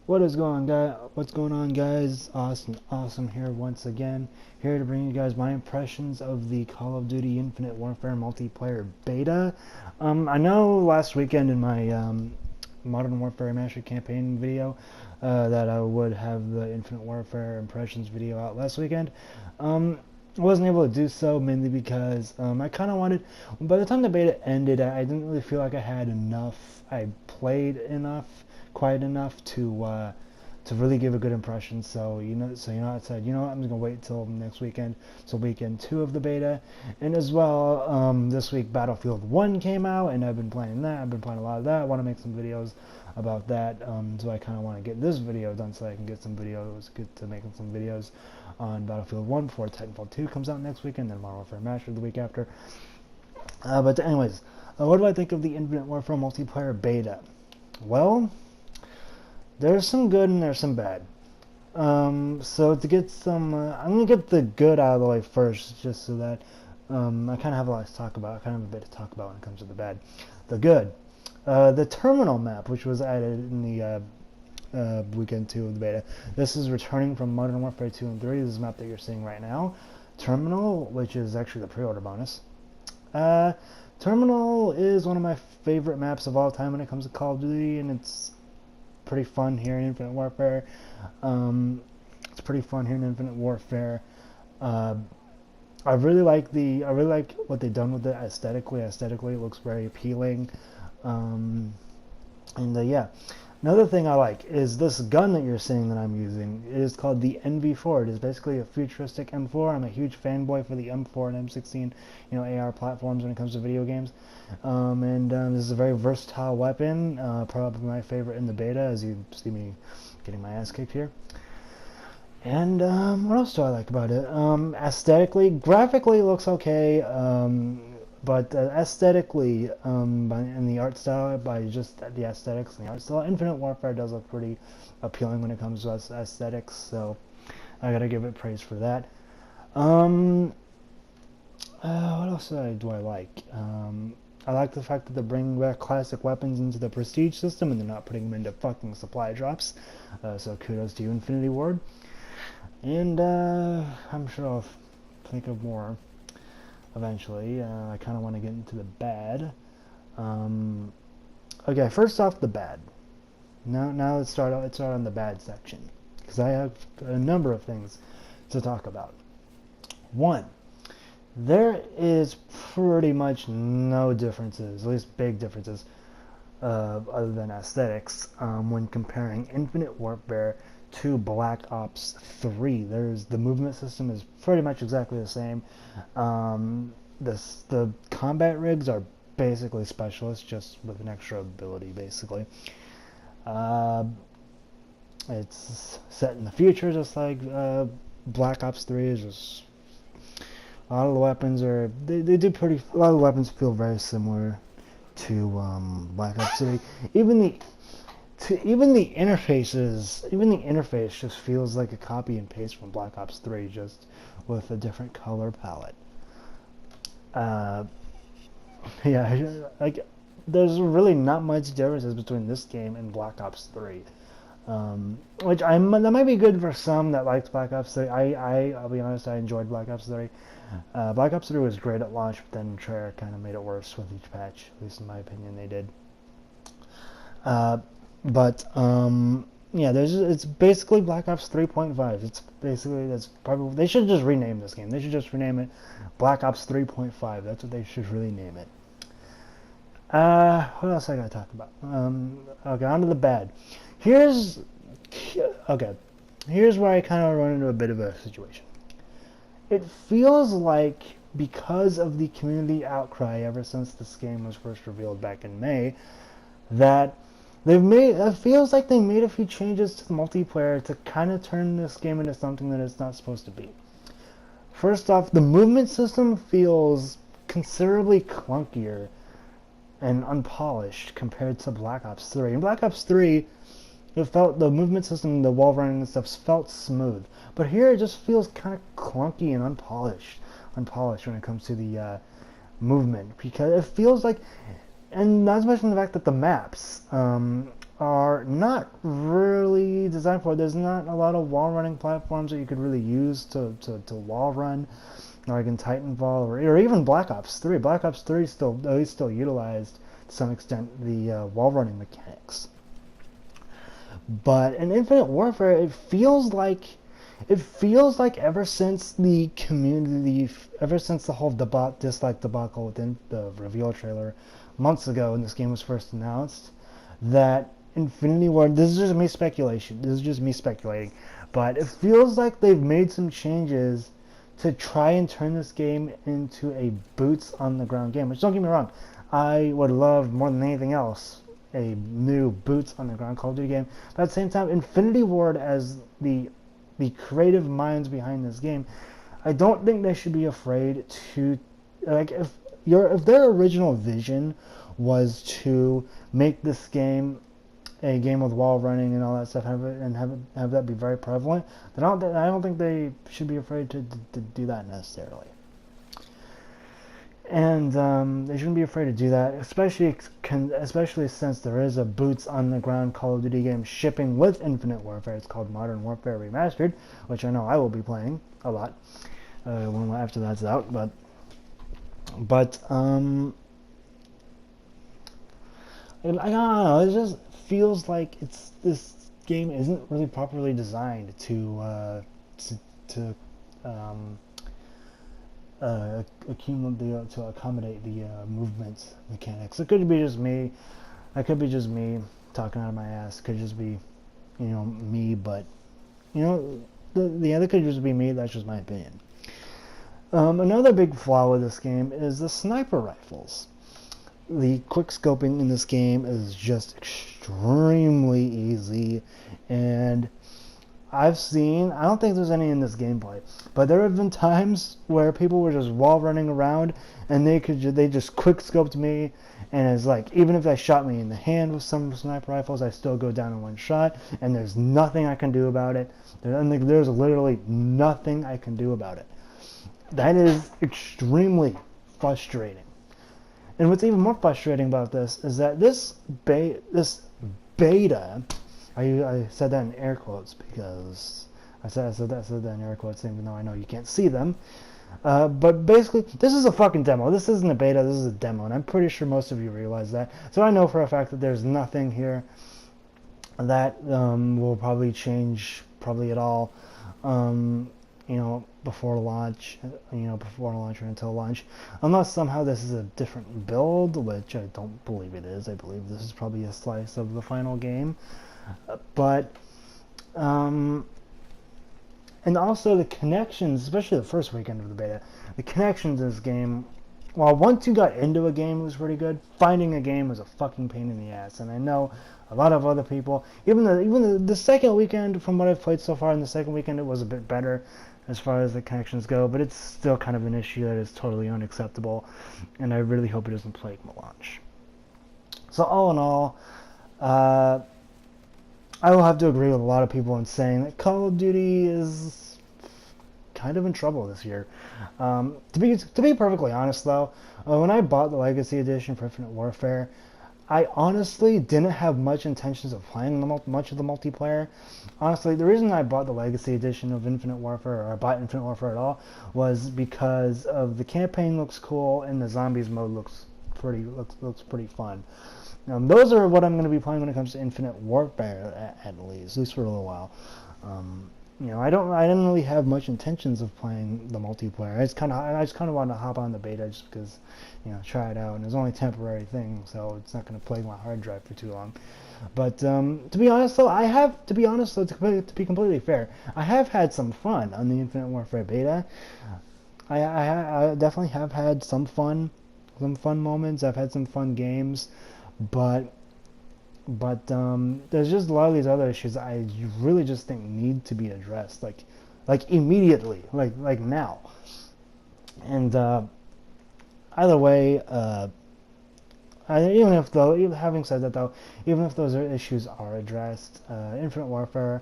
What's going on, guys? Awesome here once again. Here to bring you guys my impressions of the Call of Duty Infinite Warfare multiplayer beta. I know last weekend in my Modern Warfare Mastery Campaign video that I would have the Infinite Warfare impressions video out last weekend. I wasn't able to do so mainly because I kind of wanted. By the time the beta ended, I didn't really feel like I had enough. I played enough. Quite enough to really give a good impression. So I said, I'm just gonna wait till next weekend, so weekend 2 of the beta. And as well, this week Battlefield 1 came out, and I've been playing that. I've been playing a lot of that. I want to make some videos about that. So I kind of want to get this video done so I can get to making some videos on Battlefield 1 before Titanfall 2 comes out next weekend, then Modern Warfare Mastery the week after. But anyways, what do I think of the Infinite Warfare multiplayer beta? Well, there's some good and there's some bad. So to get some, I'm going to get the good out of the way first, just so that I kind of have a lot to talk about. I kind of have a bit to talk about when it comes to the bad. The good. The terminal map, which was added in the weekend 2 of the beta. This is returning from Modern Warfare 2 and 3. This is the map that you're seeing right now. Terminal, which is actually the pre-order bonus. Terminal is one of my favorite maps of all time when it comes to Call of Duty, and it's pretty fun here in Infinite Warfare. It's pretty fun here in Infinite Warfare. I really like what they've done with it aesthetically. Aesthetically, it looks very appealing. Yeah. Another thing I like is this gun that you're seeing that I'm using. It is called the NV4. It is basically a futuristic M4. I'm a huge fanboy for the M4 and M16, AR platforms when it comes to video games. This is a very versatile weapon. Probably my favorite in the beta, as you see me getting my ass kicked here. And what else do I like about it? Aesthetically, graphically, it looks okay. But aesthetically, in the art style, by just the aesthetics and the art style, Infinite Warfare does look pretty appealing when it comes to aesthetics, so I gotta give it praise for that. What else do I like? I like the fact that they're bringing back classic weapons into the Prestige system, and they're not putting them into fucking supply drops, so kudos to you, Infinity Ward. And I'm sure I'll think of more eventually. I kind of want to get into the bad. Okay, first off, the bad. Now let's start on the bad section, because I have a number of things to talk about. One, there is pretty much no differences, at least big differences, other than aesthetics, when comparing Infinite Warfare to Black Ops 3. The movement system is pretty much exactly the same. The combat rigs are basically specialists, just with an extra ability, basically. It's set in the future, just like Black Ops 3 is. Just a lot of the weapons a lot of the weapons feel very similar to Black Ops 3. Even the interface just feels like a copy and paste from Black Ops 3, just with a different color palette. There's really not much differences between this game and Black Ops 3. That might be good for some that liked Black Ops 3. I'll be honest, I enjoyed Black Ops 3. Black Ops 3 was great at launch, but then Treyarch kind of made it worse with each patch. At least in my opinion, they did. It's basically Black Ops 3.5. They should just rename this game. They should just rename it Black Ops 3.5. That's what they should really name it. What else I gotta talk about? Okay, on to the bad. Here's where I kind of run into a bit of a situation. It feels like, because of the community outcry ever since this game was first revealed back in May, that it feels like they made a few changes to the multiplayer to kind of turn this game into something that it's not supposed to be. First off, the movement system feels considerably clunkier and unpolished compared to Black Ops 3. In Black Ops 3, the movement system, the wall running and stuff felt smooth. But here it just feels kind of clunky and unpolished when it comes to the movement, because it feels like. And not to mention the fact that the maps are not really really designed for. There's not a lot of wall running platforms that you could really use to wall run, like in Titanfall or even Black Ops 3. Black Ops 3 still at least still utilized to some extent the wall running mechanics. But in Infinite Warfare, it feels like ever since the community, ever since the whole dislike debacle within the reveal trailer months ago when this game was first announced, that Infinity Ward, this is just me speculation, this is just me speculating, but it feels like they've made some changes to try and turn this game into a boots on the ground game, which, don't get me wrong, I would love more than anything else a new boots on the ground Call of Duty game. But at the same time, Infinity Ward, as the creative minds behind this game, I don't think they should be afraid to, like, if their original vision was to make this game a game with wall running and all that stuff, have that be very prevalent, then I don't think they should be afraid to do that necessarily. And they shouldn't be afraid to do that, especially since there is a boots on the ground Call of Duty game shipping with Infinite Warfare. It's called Modern Warfare Remastered, which I know I will be playing a lot after that's out. But I don't know. It just feels like this game isn't really properly designed to accommodate the movement mechanics. It could be just me. It could be just me talking out of my ass. It could just be, me. But the other could just be me. That's just my opinion. Another big flaw with this game is the sniper rifles. The quick scoping in this game is just extremely easy, and I don't think there's any in this gameplay, but there have been times where people were just wall running around and they just quick scoped me, and it's like, even if they shot me in the hand with some sniper rifles, I still go down in one shot, and there's nothing I can do about it. There's literally nothing I can do about it. That is extremely frustrating. And what's even more frustrating about this is that this beta, I said that in air quotes because I said that in air quotes, even though I know you can't see them. But basically, this is a fucking demo. This isn't a beta, this is a demo, and I'm pretty sure most of you realize that. So I know for a fact that there's nothing here that will probably change at all, before launch, or until launch, unless somehow this is a different build, which I don't believe it is. I believe this is probably a slice of the final game. But and also the connections, especially the first weekend of the beta, the connections in this game, while once you got into a game, it was pretty good. Finding a game was a fucking pain in the ass, and I know a lot of other people, even the second weekend, from what I've played so far in the second weekend, it was a bit better as far as the connections go, but it's still kind of an issue that is totally unacceptable, and I really hope it doesn't plague my launch. So all in all, I will have to agree with a lot of people in saying that Call of Duty is kind of in trouble this year. To be perfectly honest, though, when I bought the Legacy Edition for Infinite Warfare, I honestly didn't have much intentions of playing much of the multiplayer. Honestly, the reason I bought the Legacy Edition of Infinite Warfare, or I bought Infinite Warfare at all, was because of the campaign looks cool and the zombies mode looks pretty fun. Those are what I'm going to be playing when it comes to Infinite Warfare, at least for a little while. I didn't really have much intentions of playing the multiplayer. I just kind of wanted to hop on the beta just because, try it out. And it's only a temporary thing, so it's not going to plague my hard drive for too long. But to be honest, though, to be completely fair, I have had some fun on the Infinite Warfare beta. I definitely have had some fun moments. I've had some fun games, but there's just a lot of these other issues I really just think need to be addressed, like immediately, like now. And either way, having said that though, even if those issues are addressed, Infinite Warfare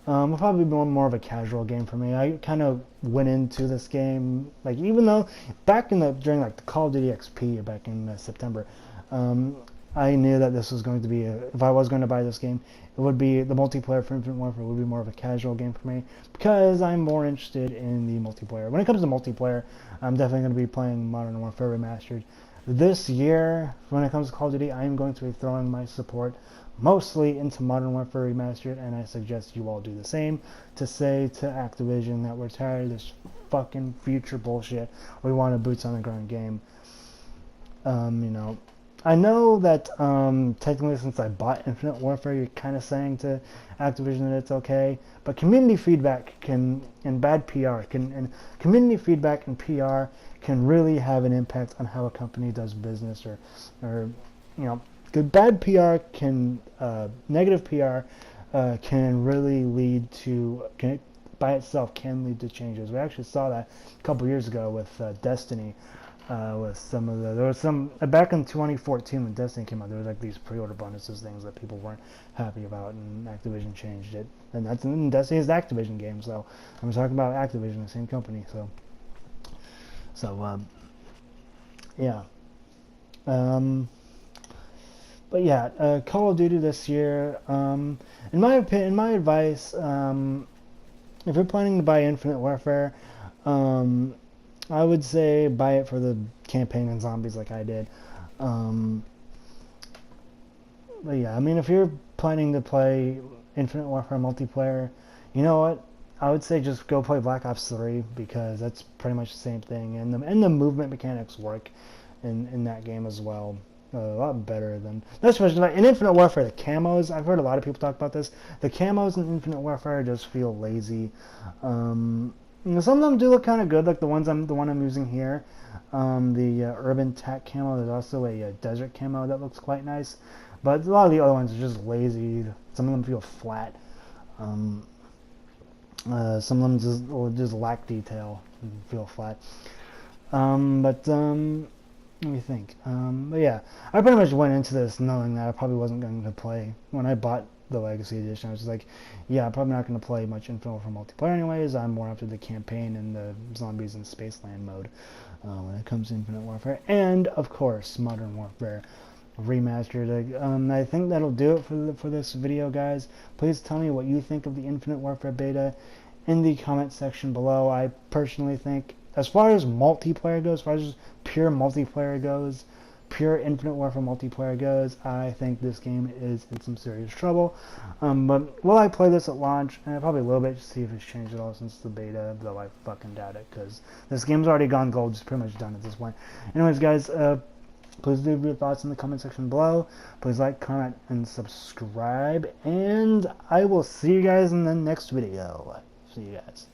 will probably be more of a casual game for me. I kind of went into this game, even though during the Call of Duty XP back in September, I knew that this was going to be, if I was going to buy this game, it would be, the multiplayer for Infinite Warfare would be more of a casual game for me, because I'm more interested in the multiplayer. When it comes to multiplayer, I'm definitely going to be playing Modern Warfare Remastered. This year, when it comes to Call of Duty, I'm going to be throwing my support mostly into Modern Warfare Remastered, and I suggest you all do the same, to say to Activision that we're tired of this fucking future bullshit. We want a boots on the ground game. You know, I know that technically, since I bought Infinite Warfare, you're kind of saying to Activision that it's okay, but community feedback can, and bad PR can, and community feedback and PR can really have an impact on how a company does business, or you know, good bad PR can, negative PR can really lead to, by itself can lead to changes. We actually saw that a couple years ago with Destiny. With some of there was some back in 2014 when Destiny came out, there was like these pre-order bonuses, things that people weren't happy about, and Activision changed it. And that's, and Destiny is the Activision game, so I'm talking about Activision, the same company. Yeah. But yeah, Call of Duty this year. In my opinion, in my advice, if you're planning to buy Infinite Warfare, I would say buy it for the campaign and zombies like I did. But yeah, I mean, if you're planning to play Infinite Warfare multiplayer, you know what? I would say just go play Black Ops 3, because that's pretty much the same thing, and the movement mechanics work in that game as well. A lot better than, not especially like in Infinite Warfare, the camos. I've heard a lot of people talk about this. The camos in Infinite Warfare just feel lazy. You know, some of them do look kind of good, like the one I'm using here, the urban tech camo. There's also a desert camo that looks quite nice, but a lot of the other ones are just lazy. Some of them feel flat. Some of them just lack detail and feel flat. Let me think. But yeah, I pretty much went into this knowing that I probably wasn't going to play. When I bought the Legacy Edition, I was just like, yeah, I'm probably not going to play much Infinite Warfare multiplayer anyways. I'm more after the campaign and the zombies and Spaceland mode when it comes to Infinite Warfare. And, of course, Modern Warfare Remastered. I think that'll do it for this video, guys. Please tell me what you think of the Infinite Warfare beta in the comment section below. I personally think, as far as multiplayer goes, as far as pure multiplayer goes, pure Infinite Warfare multiplayer goes, I think this game is in some serious trouble. But will I play this at launch? Probably a little bit, just to see if it's changed at all since the beta, though I fucking doubt it, because this game's already gone gold, it's pretty much done at this point. Anyways, guys, please leave your thoughts in the comment section below. Please like, comment, and subscribe, and I will see you guys in the next video. See you guys.